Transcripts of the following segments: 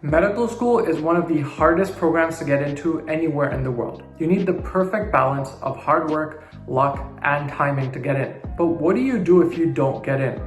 Medical school is one of the hardest programs to get into anywhere in the world. You need the perfect balance of hard work, luck, and timing to get in. But what do you do if you don't get in?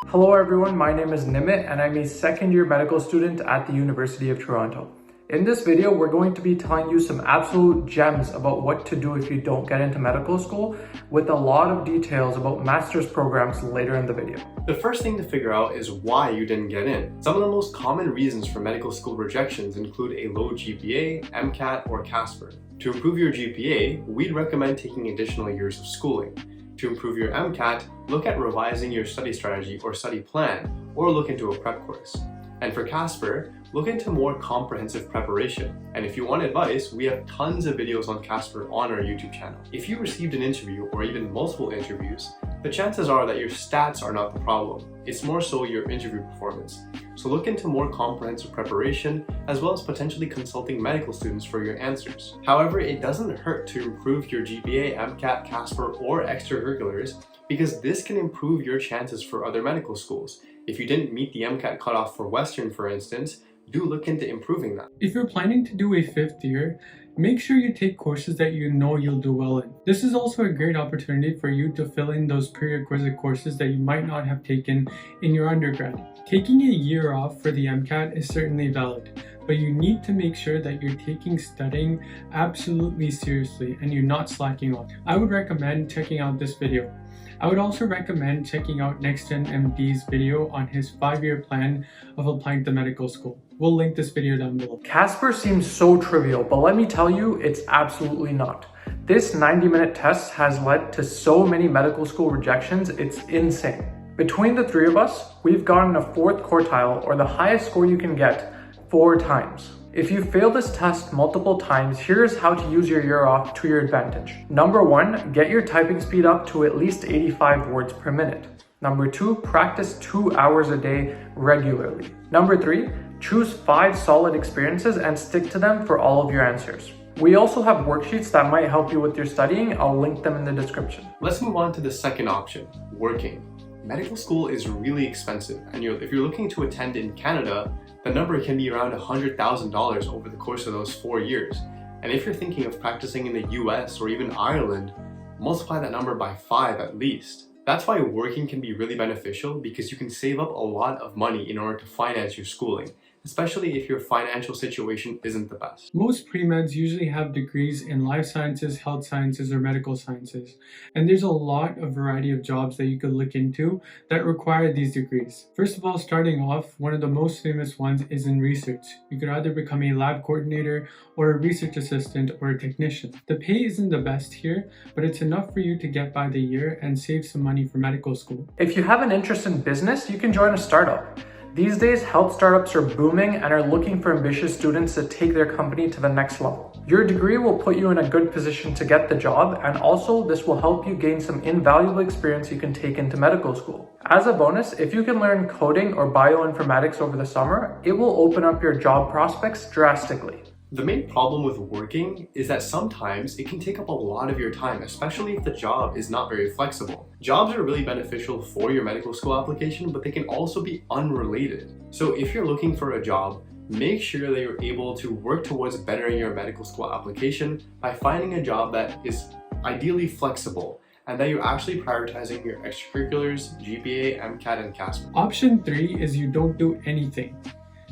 Hello everyone, my name is Nimit and I'm a second-year medical student at the University of Toronto. In this video, we're going to be telling you some absolute gems about what to do if you don't get into medical school, with a lot of details about master's programs later in the video. The first thing to figure out is why you didn't get in. Some of the most common reasons for medical school rejections include a low GPA, MCAT, or Casper. To improve your GPA, we'd recommend taking additional years of schooling. To improve your MCAT, look at revising your study strategy or study plan, or look into a prep course. And for Casper, look into more comprehensive preparation. And if you want advice, we have tons of videos on Casper on our YouTube channel. If you received an interview or even multiple interviews, the chances are that your stats are not the problem. It's more so your interview performance. So look into more comprehensive preparation, as well as potentially consulting medical students for your answers. However, it doesn't hurt to improve your GPA, MCAT, Casper, or extracurriculars, because this can improve your chances for other medical schools. If you didn't meet the MCAT cutoff for Western, for instance, do look into improving that. If you're planning to do a 5th year, make sure you take courses that you know you'll do well in. This is also a great opportunity for you to fill in those prerequisite courses that you might not have taken in your undergrad. Taking a year off for the MCAT is certainly valid, but you need to make sure that you're taking studying absolutely seriously and you're not slacking off. I would recommend checking out this video. I would also recommend checking out NextGen MD's video on his 5-year plan of applying to medical school. We'll link this video down below. Casper seems so trivial, but let me tell you, it's absolutely not. This 90-minute test has led to so many medical school rejections, it's insane. Between the three of us, we've gotten a 4th quartile, or the highest score you can get, 4 times. If you fail this test multiple times, here's how to use your year off to your advantage. Number 1, get your typing speed up to at least 85 words per minute. Number 2, practice 2 hours a day regularly. Number 3, choose 5 solid experiences and stick to them for all of your answers. We also have worksheets that might help you with your studying. I'll link them in the description. Let's move on to the second option, working. Medical school is really expensive, and if you're looking to attend in Canada, the number can be around $100,000 over the course of those 4 years. And if you're thinking of practicing in the US or even Ireland, multiply that number by 5 at least. That's why working can be really beneficial, because you can save up a lot of money in order to finance your schooling, especially if your financial situation isn't the best. Most pre-meds usually have degrees in life sciences, health sciences, or medical sciences. And there's a lot of variety of jobs that you could look into that require these degrees. First of all, starting off, one of the most famous ones is in research. You could either become a lab coordinator or a research assistant or a technician. The pay isn't the best here, but it's enough for you to get by the year and save some money for medical school. If you have an interest in business, you can join a startup. These days, health startups are booming and are looking for ambitious students to take their company to the next level. Your degree will put you in a good position to get the job, and also this will help you gain some invaluable experience you can take into medical school. As a bonus, if you can learn coding or bioinformatics over the summer, it will open up your job prospects drastically. The main problem with working is that sometimes it can take up a lot of your time, especially if the job is not very flexible. Jobs are really beneficial for your medical school application, but they can also be unrelated. So if you're looking for a job, make sure that you're able to work towards bettering your medical school application by finding a job that is ideally flexible, and that you're actually prioritizing your extracurriculars, GPA, MCAT, and Casper. Option 3 is you don't do anything.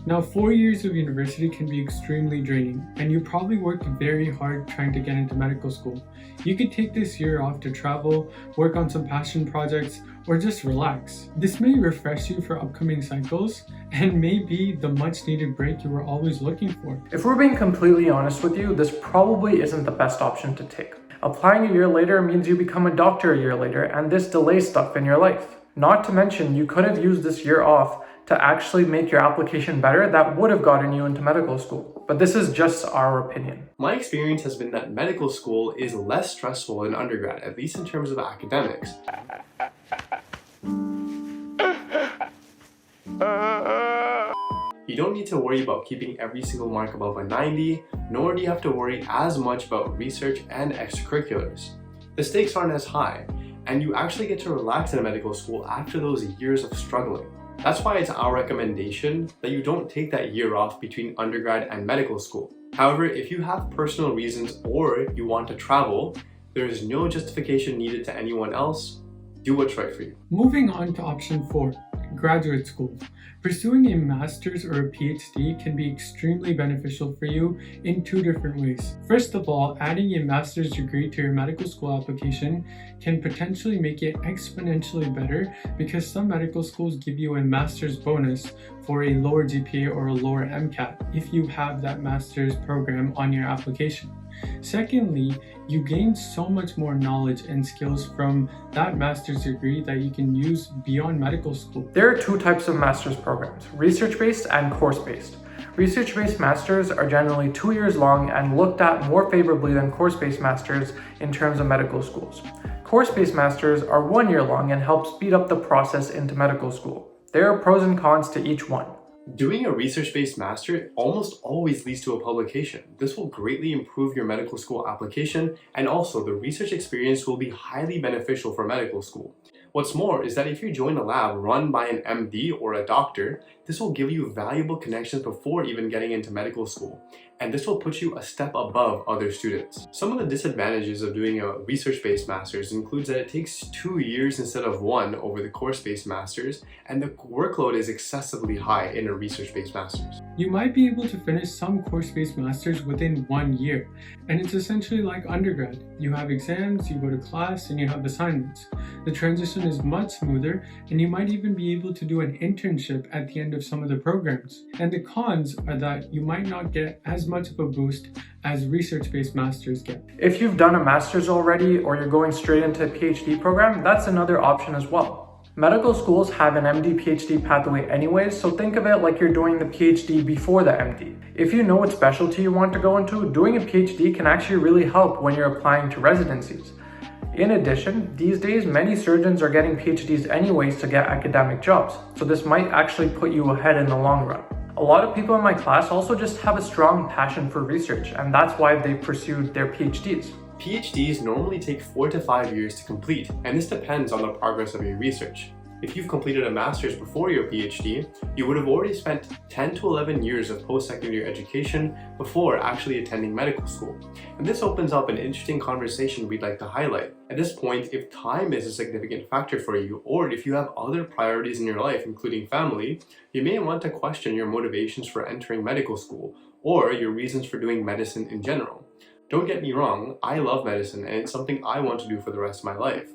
Now, 4 years of university can be extremely draining, and you probably worked very hard trying to get into medical school. You could take this year off to travel, work on some passion projects, or just relax. This may refresh you for upcoming cycles, and may be the much needed break you were always looking for. If we're being completely honest with you, this probably isn't the best option to take. Applying a year later means you become a doctor a year later, and this delays stuff in your life. Not to mention, you could have used this year off to actually make your application better that would have gotten you into medical school. But this is just our opinion. My experience has been that medical school is less stressful than undergrad, at least in terms of academics. You don't need to worry about keeping every single mark above a 90, nor do you have to worry as much about research and extracurriculars. The stakes aren't as high, and you actually get to relax in medical school after those years of struggling. That's why it's our recommendation that you don't take that year off between undergrad and medical school. However, if you have personal reasons or you want to travel, there is no justification needed to anyone else. Do what's right for you. Moving on to option 4, graduate school. Pursuing a master's or a PhD can be extremely beneficial for you in 2 different ways. First of all, adding a master's degree to your medical school application can potentially make it exponentially better because some medical schools give you a master's bonus for a lower GPA or a lower MCAT if you have that master's program on your application. Secondly, you gain so much more knowledge and skills from that master's degree that you can use beyond medical school. There are 2 types of master's programs, research-based and course-based. Research-based masters are generally 2 years long and looked at more favorably than course-based masters in terms of medical schools. Course-based masters are 1 year long and help speed up the process into medical school. There are pros and cons to each one. Doing a research-based master almost always leads to a publication. This will greatly improve your medical school application, and also the research experience will be highly beneficial for medical school. What's more is that if you join a lab run by an MD or a doctor, this will give you valuable connections before even getting into medical school, and this will put you a step above other students. Some of the disadvantages of doing a research-based master's includes that it takes 2 years instead of 1 over the course-based masters, and the workload is excessively high in a research-based master's. You might be able to finish some course-based masters within 1 year, and it's essentially like undergrad. You have exams, you go to class, and you have assignments. The transition is much smoother, and you might even be able to do an internship at the end of some of the programs. And the cons are that you might not get as much of a boost as research-based masters get. If you've done a master's already or you're going straight into a PhD program, that's another option as well. Medical schools have an MD PhD pathway anyways, so think of it like you're doing the PhD before the MD. If you know what specialty you want to go into, doing a PhD can actually really help when you're applying to residencies. In addition, these days many surgeons are getting PhDs anyways to get academic jobs, so this might actually put you ahead in the long run. A lot of people in my class also just have a strong passion for research, and that's why they pursued their PhDs. PhDs normally take 4 to 5 years to complete, and this depends on the progress of your research. If you've completed a master's before your PhD, you would have already spent 10 to 11 years of post-secondary education before actually attending medical school. And this opens up an interesting conversation we'd like to highlight. At this point, if time is a significant factor for you, or if you have other priorities in your life, including family, you may want to question your motivations for entering medical school, or your reasons for doing medicine in general. Don't get me wrong, I love medicine and it's something I want to do for the rest of my life.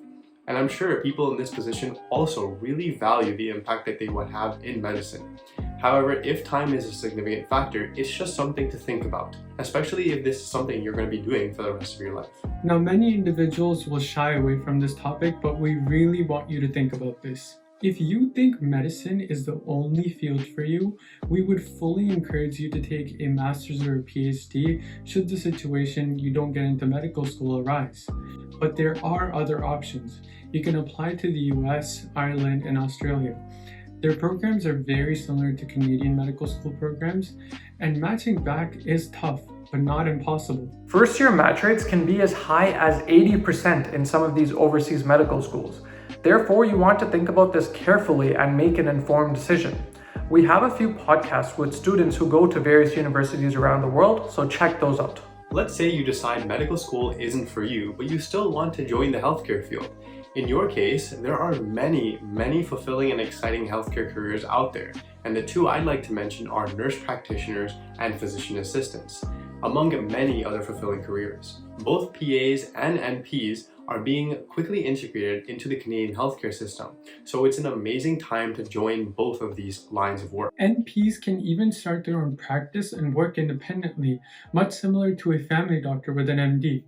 And I'm sure people in this position also really value the impact that they would have in medicine. However, if time is a significant factor, it's just something to think about, especially if this is something you're going to be doing for the rest of your life. Now, many individuals will shy away from this topic, but we really want you to think about this. If you think medicine is the only field for you, we would fully encourage you to take a master's or a PhD should the situation you don't get into medical school arise. But there are other options. You can apply to the US, Ireland, and Australia. Their programs are very similar to Canadian medical school programs, and matching back is tough, but not impossible. First-year match rates can be as high as 80% in some of these overseas medical schools. Therefore, you want to think about this carefully and make an informed decision. We have a few podcasts with students who go to various universities around the world, so check those out. Let's say you decide medical school isn't for you, but you still want to join the healthcare field. In your case, there are many fulfilling and exciting healthcare careers out there, and the 2 I'd like to mention are nurse practitioners and physician assistants, among many other fulfilling careers. Both PAs and NPs are being quickly integrated into the Canadian healthcare system, so it's an amazing time to join both of these lines of work. NPs can even start their own practice and work independently, much similar to a family doctor with an MD.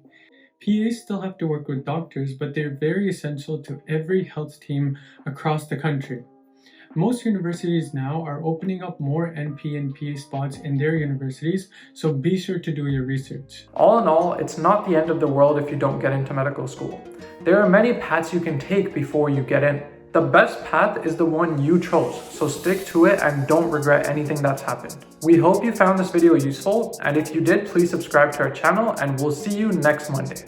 PAs still have to work with doctors, but they're very essential to every health team across the country. Most universities now are opening up more NP and PA spots in their universities, so be sure to do your research. All in all, it's not the end of the world if you don't get into medical school. There are many paths you can take before you get in. The best path is the one you chose, so stick to it and don't regret anything that's happened. We hope you found this video useful, and if you did, please subscribe to our channel and we'll see you next Monday.